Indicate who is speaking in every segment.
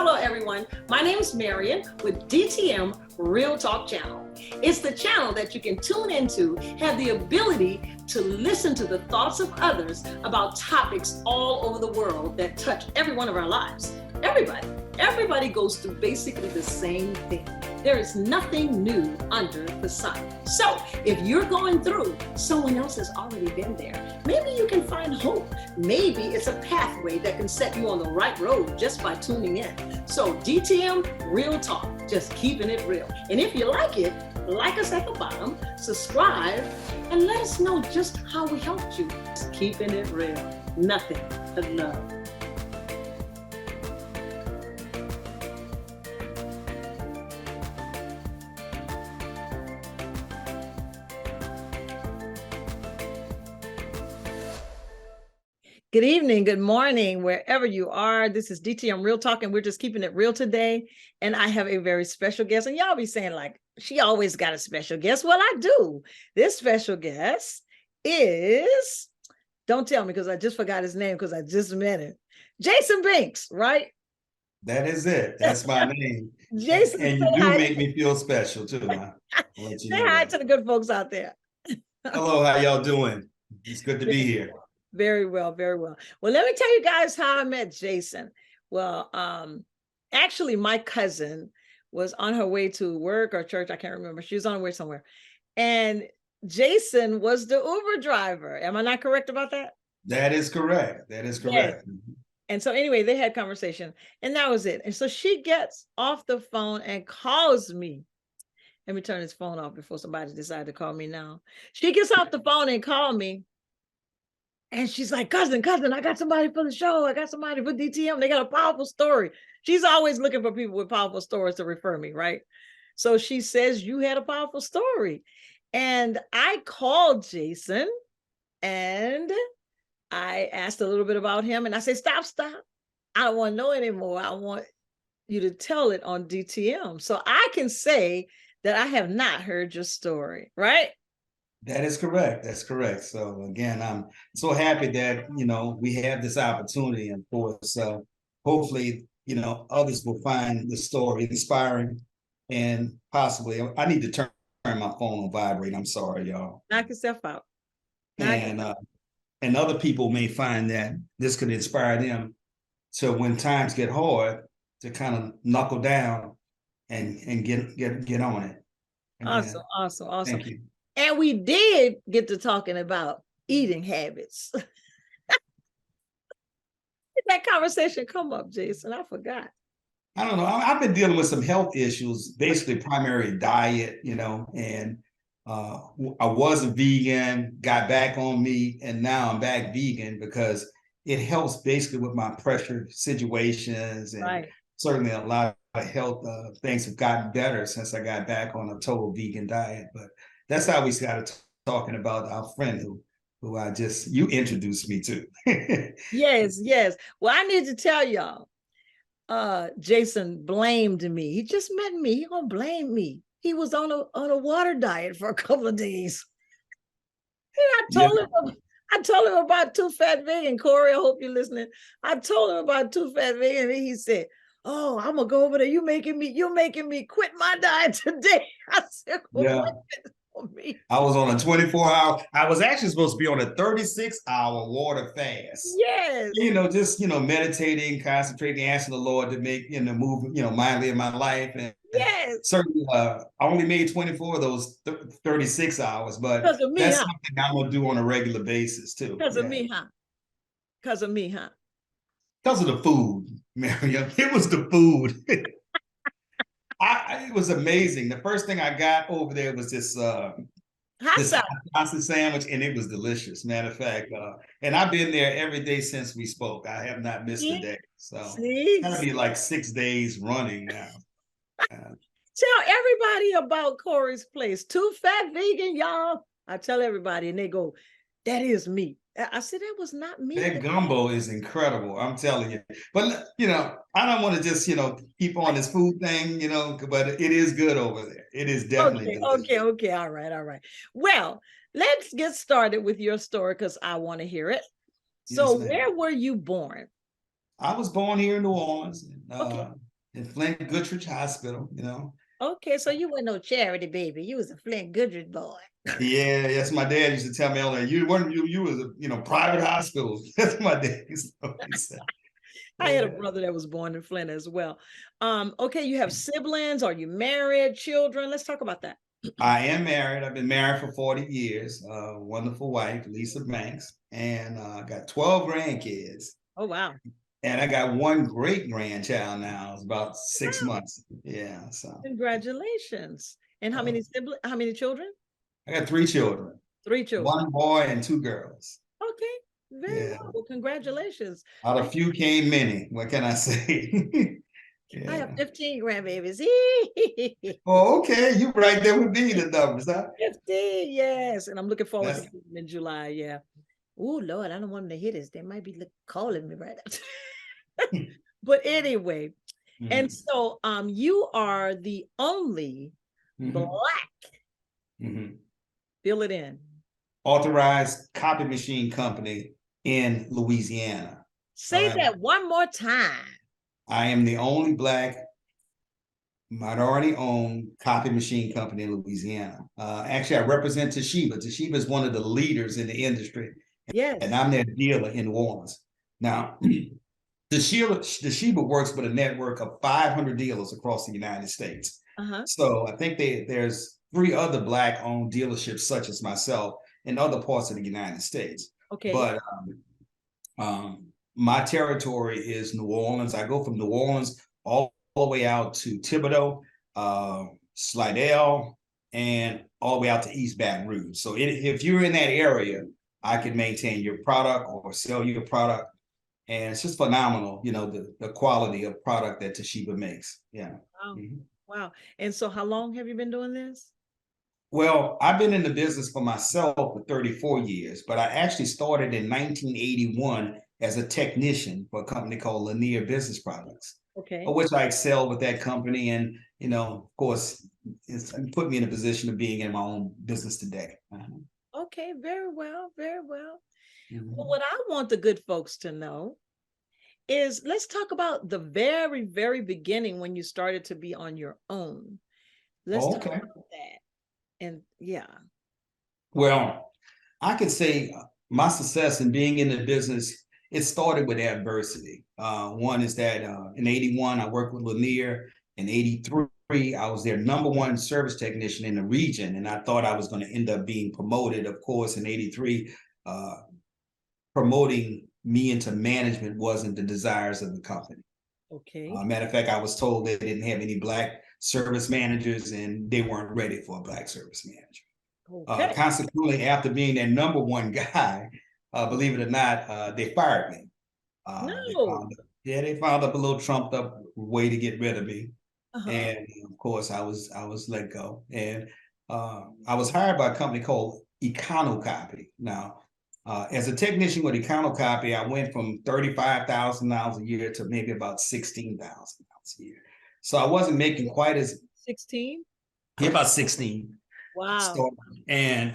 Speaker 1: Hello, everyone. My name is Marion with DTM Real Talk Channel. It's the channel that you can tune into, have the ability to listen to the thoughts of others about topics all over the world that touch every one of our lives. Everybody goes through basically the same thing. There is nothing new under the sun. So if you're going through, someone else has already been there. Maybe you can find hope. Maybe it's a pathway that can set you on the right road just by tuning in. So DTM Real Talk, just keeping it real. And if you like it, like us at the bottom, subscribe, and let us know just how we helped you. Just keeping it real. Nothing but love. Good evening, good morning, wherever you are. This is DTM Real Talk, and we're just keeping it real today. And I have a very special guest. And y'all be saying, like, she always got a special guest. Well, I do. This special guest is, don't tell me because I just forgot his name because I just met him. Jason Banks, right?
Speaker 2: That is it. That's my name.
Speaker 1: Jason,
Speaker 2: and you do make me feel special too.
Speaker 1: Say hi to the good folks out there.
Speaker 2: Hello, how y'all doing? It's good to be here.
Speaker 1: Very well, very well. Well, let me tell you guys how I met Jason. Well, actually, my cousin was on her way to work or church. I can't remember. She was on her way somewhere. And Jason was the Uber driver. Am I not correct about that?
Speaker 2: That is correct. That is correct.
Speaker 1: Yeah. And so anyway, they had conversation and that was it. And so she gets off the phone and calls me. Let me turn this phone off before somebody decides to call me now. She gets off the phone and called me. And she's like, cousin, I got somebody for the show. I got somebody for DTM. They got a powerful story. She's always looking for people with powerful stories to refer me, right? So she says, you had a powerful story. And I called Jason and I asked a little bit about him. And I said, stop. I don't want to know anymore. I want you to tell it on DTM. So I can say that I have not heard your story, right?
Speaker 2: That is correct. That's correct. So again, I'm so happy that, we have this opportunity. And of course, hopefully, others will find the story inspiring and possibly, I need to turn my phone on vibrate. I'm sorry, y'all.
Speaker 1: Knock yourself out.
Speaker 2: And other people may find that this could inspire them. So when times get hard, to kind of knuckle down and get on it. And
Speaker 1: Awesome.
Speaker 2: Thank you.
Speaker 1: And we did get to talking about eating habits. Did that conversation come up, Jason? I forgot.
Speaker 2: I don't know. I've been dealing with some health issues, basically primary diet, and I was a vegan, got back on meat, and now I'm back vegan because it helps basically with my pressure situations. And certainly a lot of health things have gotten better since I got back on a total vegan diet. But that's how we started talking about our friend who you introduced me to.
Speaker 1: Yes. Well, I need to tell y'all, Jason blamed me. He just met me. He gonna blame me. He was on a water diet for a couple of days. And I told him about Too Fat Vegan. Corey, I hope you're listening. I told him about Too Fat Vegan, and he said, "Oh, I'm gonna go over there. You're making me quit my diet today." I said, well, me.
Speaker 2: I was on a 24-hour. I was actually supposed to be on a 36-hour water fast.
Speaker 1: Yes.
Speaker 2: Just meditating, concentrating, asking the Lord to make move mindly in my life. And
Speaker 1: yes,
Speaker 2: certainly I only made 24 of those 36 hours, but that's something I'm gonna do on a regular basis too.
Speaker 1: Because of me, huh? Because of me, huh?
Speaker 2: Because of the food, Miriam. It was the food. It was amazing. The first thing I got over there was this sausage sandwich, and it was delicious. Matter of fact, and I've been there every day since we spoke. I have not missed a day. So it's gotta be like 6 days running now.
Speaker 1: Tell everybody about Corey's place. Too Fat Vegan, y'all. I tell everybody, and they go, "That is me." I said, that was not me.
Speaker 2: That gumbo is incredible. I'm telling you. But, I don't want to just, keep on this food thing, but it is good over there. It is definitely
Speaker 1: Okay. All right. Well, let's get started with your story because I want to hear it. So where were you born?
Speaker 2: I was born here in New Orleans. in Flint Goodrich Hospital, you know.
Speaker 3: Okay, so you weren't no charity baby. You was a Flint Goodrich boy.
Speaker 2: Yeah, yes, my dad used to tell me all that. You weren't you was a private hospital. That's my dad used to always say.
Speaker 3: I had a
Speaker 2: Yeah.
Speaker 3: brother that was born in Flint as well. Okay, you have siblings? Are you married? Children? Let's talk about that.
Speaker 2: I am married. I've been married for 40 years. Wonderful wife, Lisa Banks, and got 12 grandkids.
Speaker 3: Oh wow.
Speaker 2: And I got one great grandchild now. It's about 6 months. Yeah. So
Speaker 3: Congratulations. And how many siblings? How many children?
Speaker 2: I got 3 children,
Speaker 3: Three children.
Speaker 2: one boy and 2 girls.
Speaker 3: Okay, very
Speaker 2: Yeah.
Speaker 3: well. Well, congratulations.
Speaker 2: Out of few came many. What can I say?
Speaker 3: I have
Speaker 2: Yeah.
Speaker 3: 15 grandbabies.
Speaker 2: Oh, okay. You right there with me, the numbers, huh?
Speaker 3: 15, yes. And I'm looking forward to
Speaker 2: That's
Speaker 3: them in July. Yeah. Oh, Lord, I don't want them to hear this. They might be calling me right after. But anyway, and so you are the only Black, fill it in,
Speaker 2: authorized copy machine company in Louisiana.
Speaker 3: say that one more time.
Speaker 2: I am the only Black minority-owned copy machine company in Louisiana. Actually, I represent Toshiba. Toshiba is one of the leaders in the industry.
Speaker 3: Yes.
Speaker 2: And I'm their dealer in New Orleans. Now, Toshiba works with a network of 500 dealers across the United States. So I think there's 3 other Black-owned dealerships, such as myself, in other parts of the United States.
Speaker 3: Okay.
Speaker 2: But my territory is New Orleans. I go from New Orleans all the way out to Thibodeau, Slidell, and all the way out to East Baton Rouge. So if you're in that area, I can maintain your product or sell your product. And it's just phenomenal, the quality of product that Toshiba makes. Yeah.
Speaker 3: Wow. Wow. And so how long have you been doing this?
Speaker 2: Well, I've been in the business for myself for 34 years, but I actually started in 1981 as a technician for a company called Lanier Business Products.
Speaker 3: Okay.
Speaker 2: Which I excelled with that company. And, of course, it's put me in a position of being in my own business today.
Speaker 3: Okay, very well, very well. Well, what I want the good folks to know is let's talk about the very, very beginning when you started to be on your own. Let's talk about that. And yeah.
Speaker 2: Well, I could say my success in being in the business, it started with adversity. One is that in 81, I worked with Lanier. In 83, I was their #1 service technician in the region. And I thought I was going to end up being promoted. Of course, in 83, promoting me into management wasn't the desires of the company.
Speaker 3: Okay.
Speaker 2: Matter of fact, I was told they didn't have any Black service managers and they weren't ready for a Black service manager. Okay. Consequently, after being their #1 guy, believe it or not, they fired me.
Speaker 3: No.
Speaker 2: They found up a little trumped up way to get rid of me. And of course, I was let go. And I was hired by a company called Econocopy. Now, as a technician with Econocopy, I went from $35,000 a year to maybe about $16,000 a year. So I wasn't making quite as
Speaker 3: 16.
Speaker 2: Yeah, about 16.
Speaker 3: Wow.
Speaker 2: And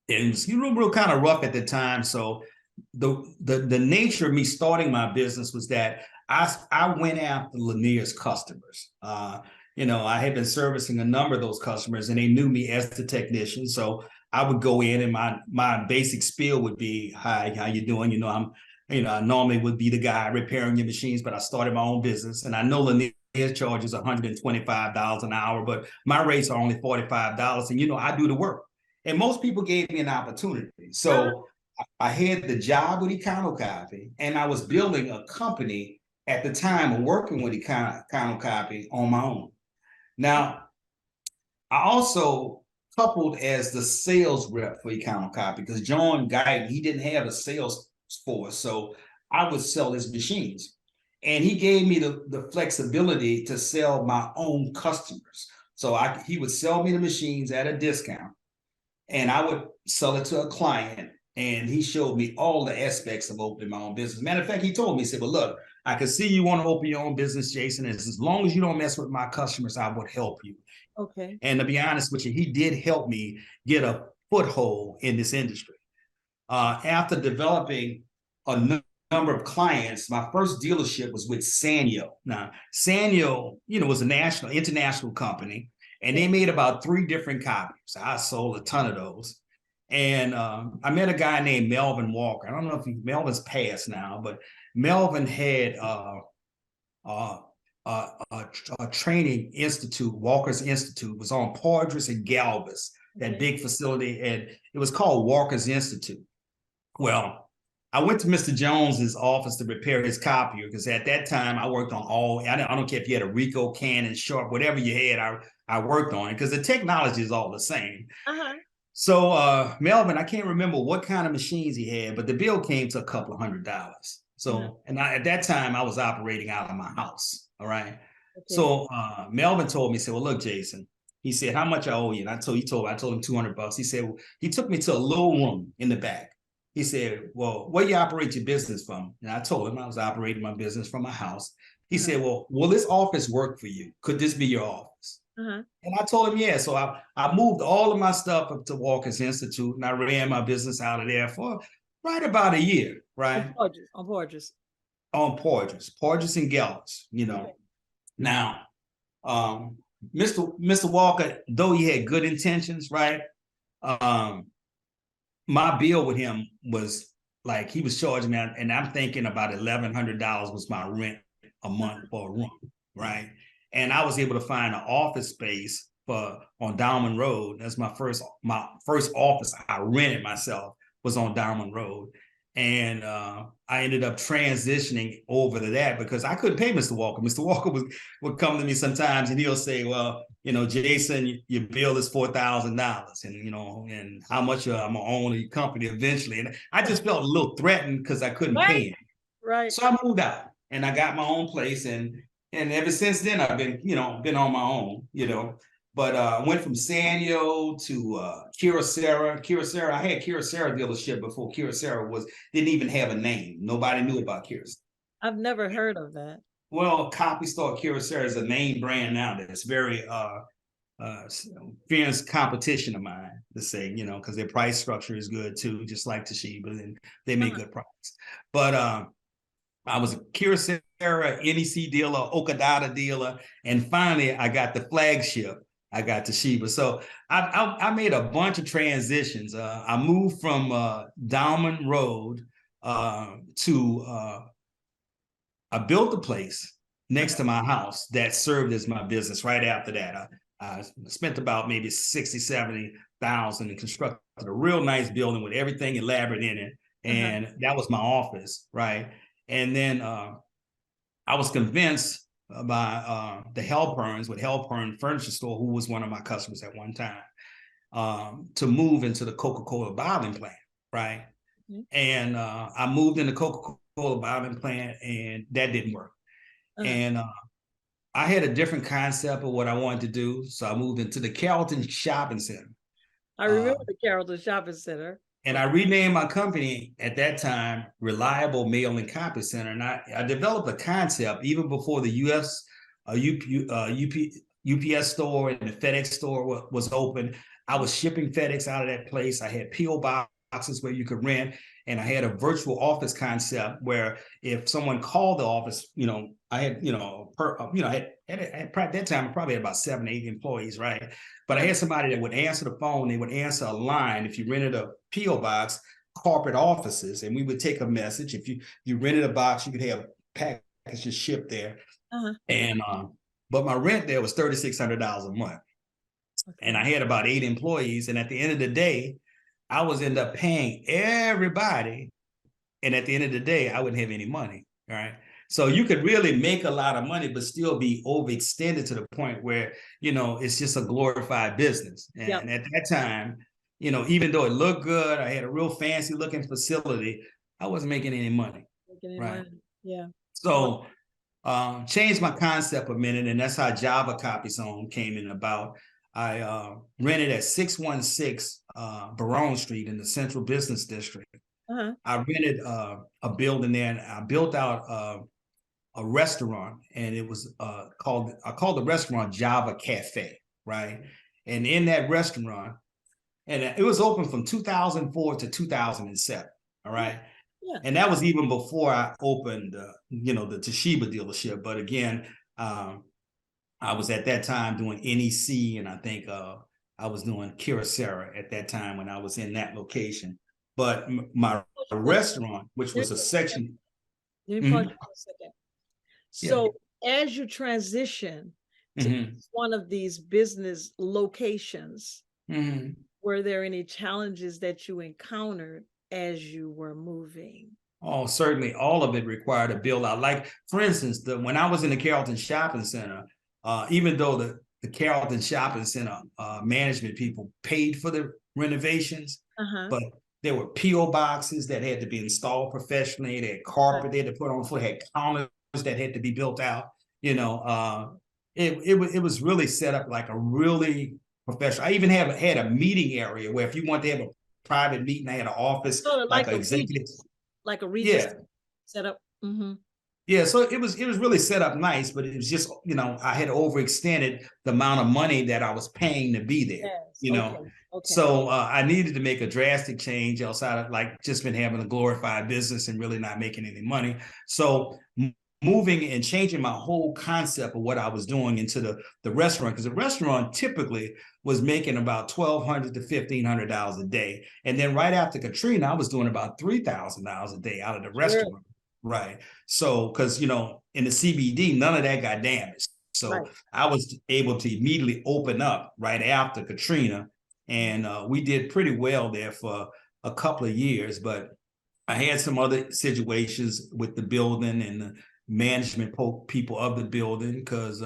Speaker 2: it was real kind of rough at the time. So the nature of me starting my business was that I went after Lanier's customers. I had been servicing a number of those customers, and they knew me as the technician. So I would go in, and my basic spiel would be, "Hi, how you doing? I normally would be the guy repairing your machines, but I started my own business, and I know Lanier charges $125 an hour, but my rates are only $45, and I do the work." And most people gave me an opportunity. So I had the job with Econocopy, and I was building a company at the time, working with Econocopy on my own. Now, I also coupled as the sales rep for Econocopy because John Guyton, he didn't have a sales force, so I would sell his machines. And he gave me the flexibility to sell my own customers. So he would sell me the machines at a discount, and I would sell it to a client. And he showed me all the aspects of opening my own business. Matter of fact, he told me, he said, "Well, look, I can see you want to open your own business, Jason. And as long as you don't mess with my customers, I would help you."
Speaker 3: Okay.
Speaker 2: And to be honest with you, he did help me get a foothold in this industry. After developing a number of clients. My first dealership was with Sanyo. Now, Sanyo, was a international company, and they made about 3 different copies. I sold a ton of those. And I met a guy named Melvin Walker. I don't know if Melvin's passed now, but Melvin had a training institute, Walker's Institute, was on Poydras and Galvez, that big facility, and it was called Walker's Institute. Well, I went to Mr. Jones's office to repair his copier, because at that time I worked on I don't care if you had a Ricoh, Canon, Sharp, whatever you had, I worked on it, because the technology is all the same. So Melvin, I can't remember what kind of machines he had, but the bill came to a couple of $100. So, and at that time I was operating out of my house. All right. Okay. So Melvin told me, he said, well, look, Jason, he said, how much I owe you? And I told him $200. He said, well, he took me to a little room in the back. He said, well, where you operate your business from? And I told him I was operating my business from my house. He said, well, will this office work for you? Could this be your office? And I told him, yeah. So I moved all of my stuff up to Walker's Institute, and I ran my business out of there for right about a year, right?
Speaker 3: On Poydras.
Speaker 2: On Poydras and Galvez, Okay. Now, Mr. Walker, though he had good intentions, right? My bill with him was like, he was charging me, and I'm thinking about $1,100 was my rent a month for a room, right? And I was able to find an office space on Diamond Road. That's my first office I rented myself, was on Diamond Road. And I ended up transitioning over to that because I couldn't pay Mr. Walker. Mr. Walker would come to me sometimes and he'll say, well, Jason, your bill is $4,000, and and how much I'm gonna own a company eventually. And I just felt a little threatened because I couldn't pay him.
Speaker 3: Right.
Speaker 2: So I moved out and I got my own place, and ever since then I've been been on my own, But I went from Sanyo to Kyocera. Kyocera, I had Kyocera dealership before Kyocera didn't even have a name. Nobody knew about Kyocera.
Speaker 3: I've never heard of that.
Speaker 2: Well, Copy Store Kyocera is a name brand now that's very fierce competition of mine, to say, because their price structure is good too, just like Toshiba, and they make good products. But I was a Kyocera NEC dealer, Okadata dealer, and finally I got the flagship. I got Toshiba. So I made a bunch of transitions. I moved from Diamond Road to I built a place next to my house that served as my business. Right after that, I spent about maybe 60, 70,000 and constructed a real nice building with everything elaborate in it. And that was my office, right? And then I was convinced by the Halperns with Halpern Furniture Store, who was one of my customers at one time, to move into the Coca-Cola bottling plant, right? And I moved in the Coca-Cola bottling plant, and that didn't work. And I had a different concept of what I wanted to do, so I moved into the Carrollton Shopping Center.
Speaker 3: I remember the Carrollton Shopping Center.
Speaker 2: And I renamed my company at that time Reliable Mail and Copy Center. And I developed a concept even before the UPS store and the FedEx store was open. I was shipping FedEx out of that place. I had P.O. boxes where you could rent. And I had a virtual office concept where if someone called the office, I had, at that time, I probably had about 7, 8 employees, right? But I had somebody that would answer the phone. They would answer a line. If you rented a P.O. box, corporate offices, and we would take a message. If you rented a box, you could have packages shipped there. And but my rent there was $3,600 a month. And I had about 8 employees. And at the end of the day, I was end up paying everybody. And at the end of the day, I wouldn't have any money. All right. So you could really make a lot of money, but still be overextended to the point where, it's just a glorified business. And at that time, even though it looked good, I had a real fancy looking facility, I wasn't making any money. Right.
Speaker 3: Yeah.
Speaker 2: So changed my concept a minute, and that's how Java Copy Zone came in about. I rented at 616 Barone Street in the Central Business District. I rented a building there, and I built out a restaurant, and it was I called the restaurant Java Cafe, right? And in that restaurant, and it was open from 2004 to 2007, all right?
Speaker 3: Yeah.
Speaker 2: And that was even before I opened, the Toshiba dealership. But again, I was at that time doing NEC, and I think I was doing Kyocera at that time when I was in that location. But my restaurant, which was a section.
Speaker 3: Let me pause you for a second.
Speaker 2: Yeah.
Speaker 3: So as you transition to one of these business locations, were there any challenges that you encountered as you were moving?
Speaker 2: Oh, certainly. All of it required a build out. Like, for instance, when I was in the Carrollton Shopping Center, even though the Carrollton Shopping Center management people paid for the renovations, but there were P.O. boxes that had to be installed professionally. They had carpet they had to put on the floor, had counters that had to be built out. It was really set up like a really professional. I even had a meeting area where if you want to have a private meeting, I had an office,
Speaker 3: sort of
Speaker 2: like an executive.
Speaker 3: Like a Regis setup.
Speaker 2: Yeah, so it was really set up nice, but it was just, I had overextended the amount of money that I was paying to be there.
Speaker 3: Yes.
Speaker 2: So I needed to make a drastic change outside of like just been having a glorified business and really not making any money. So moving and changing my whole concept of what I was doing into the restaurant, because the restaurant typically was making about $1,200 to $1,500 a day. And then right after Katrina, I was doing about $3,000 a day out of the restaurant. Right. So, because, in the CBD, none of that got damaged. So I was able to immediately open up right after Katrina. And we did pretty well there for a couple of years. But I had some other situations with the building and the management people of the building, because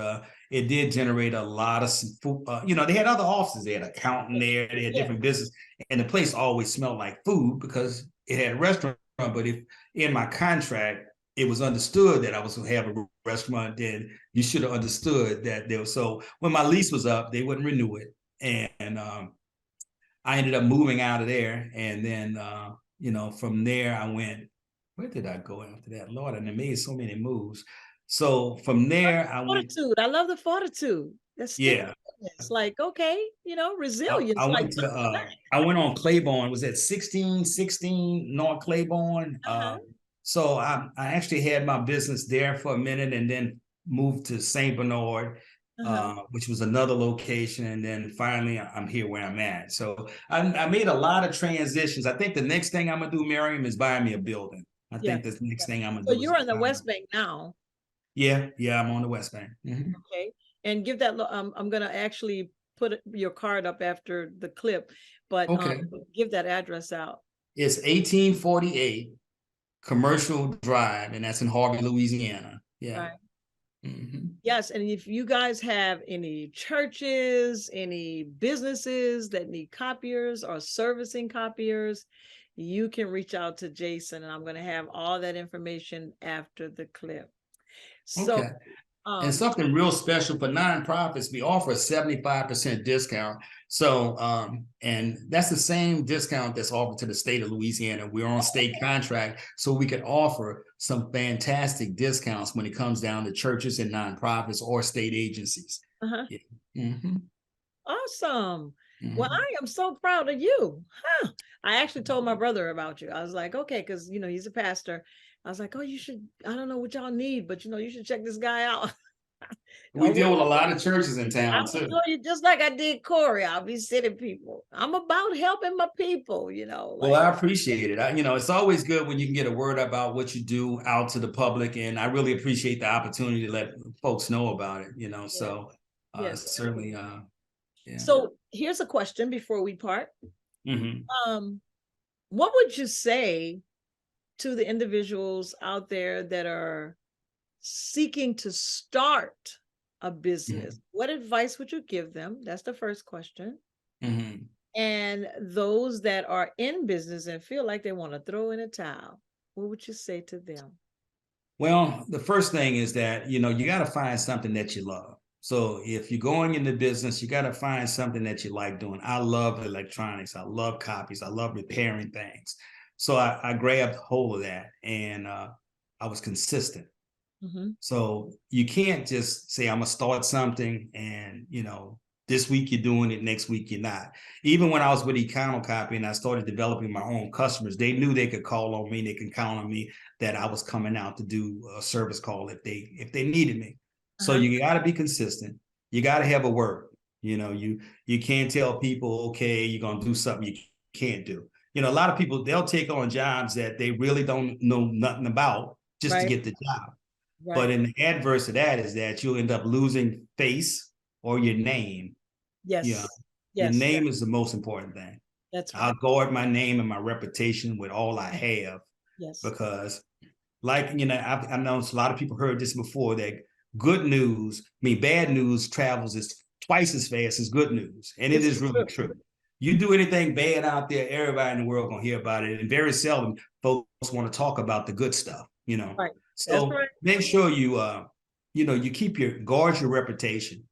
Speaker 2: it did generate a lot of food. They had other offices. They had an accountant there. They had different business. And the place always smelled like food because it had a restaurant. But if in my contract, it was understood that I was going to have a restaurant, then you should have understood that there was. So when my lease was up, they wouldn't renew it. And I ended up moving out of there. And then, from there, I went, where did I go after that? Lord, and I made so many moves. So from there, I went.
Speaker 3: Fortitude. I love the fortitude. That's it's like, okay, resilience.
Speaker 2: I went I went on Claiborne. Was at 1616 North Claiborne. So I actually had my business there for a minute, and then moved to St. Bernard, which was another location. And then finally, I'm here where I'm at. So I made a lot of transitions. I think the next thing I'm going to do, Miriam, is buy me a building. I think the next thing I'm going to do.
Speaker 3: So you're in the West Bank now.
Speaker 2: Yeah, I'm on the West Bank.
Speaker 3: Okay. And give that, I'm going to actually put your card up after the clip, but give that address out.
Speaker 2: It's 1848 Commercial Drive, and that's in Harvey, Louisiana. Yeah.
Speaker 3: Right. Yes, and if you guys have any churches, any businesses that need copiers or servicing copiers, you can reach out to Jason, and I'm going to have all that information after the clip. So,
Speaker 2: and something real special for nonprofits, we offer a 75% discount. So, and that's the same discount that's offered to the state of Louisiana. We're on state contract, so we can offer some fantastic discounts when it comes down to churches and nonprofits or state agencies.
Speaker 3: Awesome. Well, I am so proud of you. I actually told my brother about you. I was like, okay, because, he's a pastor. I was like, oh, you should, I don't know what y'all need, but, you should check this guy out.
Speaker 2: We deal with a lot of churches in town, too.
Speaker 3: Just like I did Corey, I'll be sending people. I'm about helping my people,
Speaker 2: Well, I appreciate it. It's always good when you can get a word about what you do out to the public. And I really appreciate the opportunity to let folks know about it, So certainly,
Speaker 3: So here's a question before we part. What would you say to the individuals out there that are seeking to start a business? What advice would you give them? That's the first question. And those that are in business and feel like they want to throw in a towel, what would you say to them?
Speaker 2: Well, the first thing is that, you got to find something that you love. So if you're going into business, you got to find something that you like doing. I love electronics. I love copies. I love repairing things. So I grabbed hold of that, and I was consistent. So you can't just say, I'm going to start something and, This week you're doing it, next week you're not. Even when I was with Econocopy and I started developing my own customers, they knew they could call on me, they can count on me that I was coming out to do a service call if they needed me. So you got to be consistent. You got to have a word. You know, you can't tell people, okay, you're going to do something you can't do. You know, a lot of people, they'll take on jobs that they really don't know nothing about just to get the job. Right. But in the adverse of that is that you'll end up losing face or your name.
Speaker 3: Yes.
Speaker 2: You know, your name is the most important thing.
Speaker 3: That's right.
Speaker 2: I'll guard my name and my reputation with all I have.
Speaker 3: Yes.
Speaker 2: Because like, you know, I know a lot of people heard this before, that good news, bad news travels as twice as fast as good news. And it is really true. You do anything bad out there, everybody in the world gonna hear about it. And very seldom folks want to talk about the good stuff, you know.
Speaker 3: Right.
Speaker 2: So make sure you you keep guard your reputation,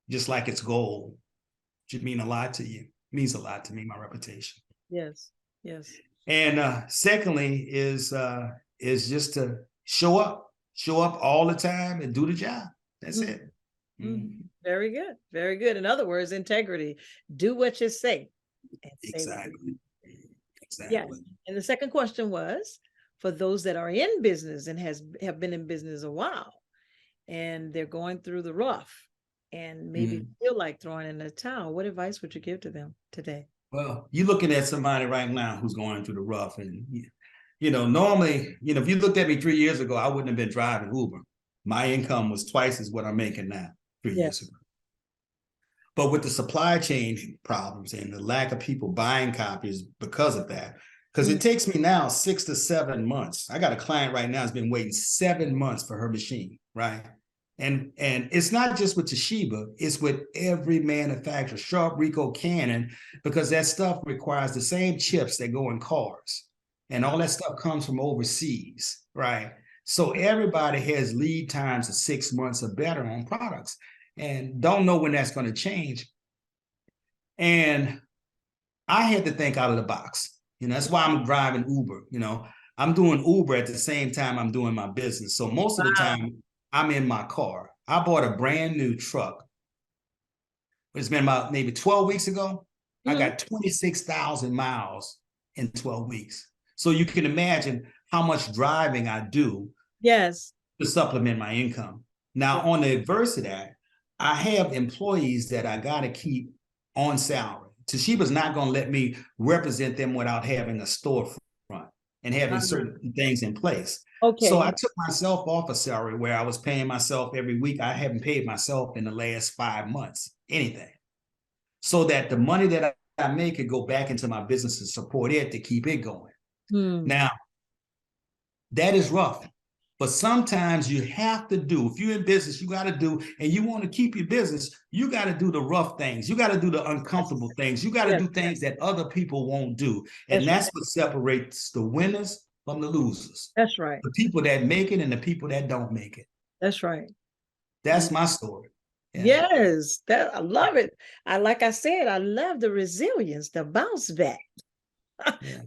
Speaker 2: just like it's gold. It should mean a lot to you. It means a lot to me, my reputation.
Speaker 3: Yes, yes.
Speaker 2: And secondly is just to show up all the time and do the job. That's it.
Speaker 3: Mm-hmm. Very good. Very good. In other words, integrity. Do what you say. And
Speaker 2: exactly.
Speaker 3: Exactly. Yeah. And the second question was, for those that are in business and have been in business a while, and they're going through the rough and maybe feel like throwing in the towel, what advice would you give to them today?
Speaker 2: Well, you're looking at somebody right now who's going through the rough, and you know, normally, you know, if you looked at me 3 years ago, I wouldn't have been driving Uber. My income was twice as what I'm making now 3 years ago. But with the supply chain problems and the lack of people buying copies because of that, because it takes me now 6 to 7 months. I got a client right now who's been waiting 7 months for her machine, right? And it's not just with Toshiba, it's with every manufacturer, Sharp, Ricoh, Canon, because that stuff requires the same chips that go in cars. And all that stuff comes from overseas, right? So everybody has lead times of 6 months or better on products and don't know when that's going to change. And I had to think out of the box. You know, that's why I'm driving Uber. You know, I'm doing Uber at the same time I'm doing my business. So most of the time I'm in my car. I bought a brand new truck. It's been about maybe 12 weeks ago. I got 26,000 miles in 12 weeks. So you can imagine how much driving I do to supplement my income. Now, on the adverse of that, I have employees that I got to keep on salary. Toshiba's not going to let me represent them without having a storefront and having certain things in place. So I took myself off a salary where I was paying myself every week. I haven't paid myself in the last 5 months, anything. So that the money that I make could go back into my business and support it to keep it going. Now, that is rough. But sometimes you have to do, if you're in business, you got to do, and you want to keep your business, you got to do the rough things. You got to do the uncomfortable things. You got to do things that other people won't do. And that's what separates the winners from the losers.
Speaker 3: That's right.
Speaker 2: The people that make it and the people that don't make it.
Speaker 3: That's right.
Speaker 2: That's my story.
Speaker 3: Yes, I love it. Like I said, I love the resilience, the bounce back.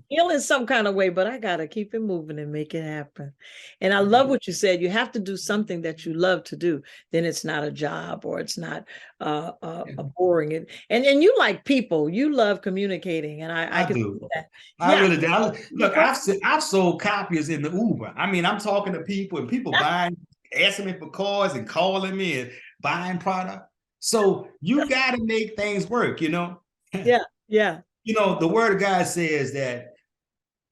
Speaker 3: Feel in some kind of way, but I got to keep it moving and make it happen. And I love what you said. You have to do something that you love to do. Then it's not a job or it's not a boring. And you like people. You love communicating. And I can do that.
Speaker 2: I really do. Look, I've sold copiers in the Uber. I mean, I'm talking to people and people buying, asking me for cars and calling me and buying product. So you got to make things work, you know?
Speaker 3: Yeah.
Speaker 2: You know, the word of God says that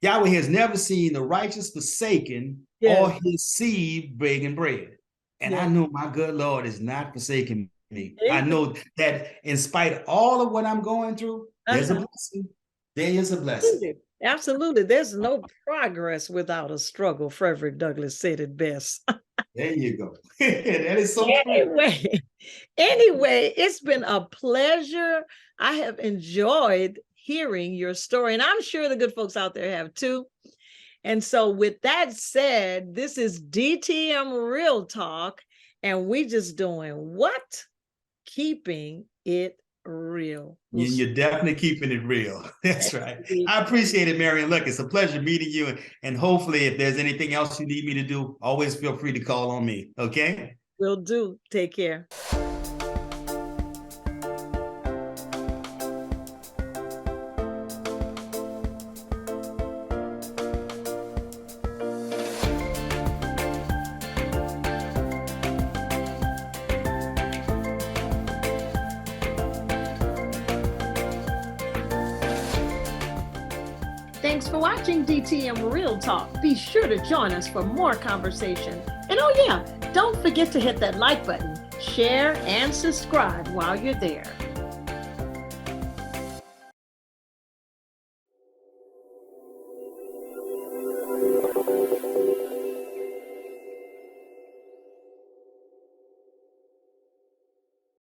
Speaker 2: Yahweh has never seen the righteous forsaken or his seed begging bread. And I know my good Lord is not forsaking me. I know that in spite of all of what I'm going through, there's a blessing. There is a blessing.
Speaker 3: Absolutely. There's no progress without a struggle. Frederick Douglass said it best.
Speaker 2: There you go. That is so
Speaker 3: Anyway, it's been a pleasure. I have enjoyed hearing your story, and I'm sure the good folks out there have too. And so with that said, this is DTM Real Talk, and we just doing what? Keeping it real.
Speaker 2: You're definitely keeping it real. That's right. I appreciate it, Marion. Look, it's a pleasure meeting you. And hopefully, if there's anything else you need me to do, always feel free to call on me. Okay?
Speaker 3: Will do. Take care.
Speaker 1: Thanks for watching DTM Real Talk. Be sure to join us for more conversation. And oh yeah, don't forget to hit that like button, share, and subscribe while you're there.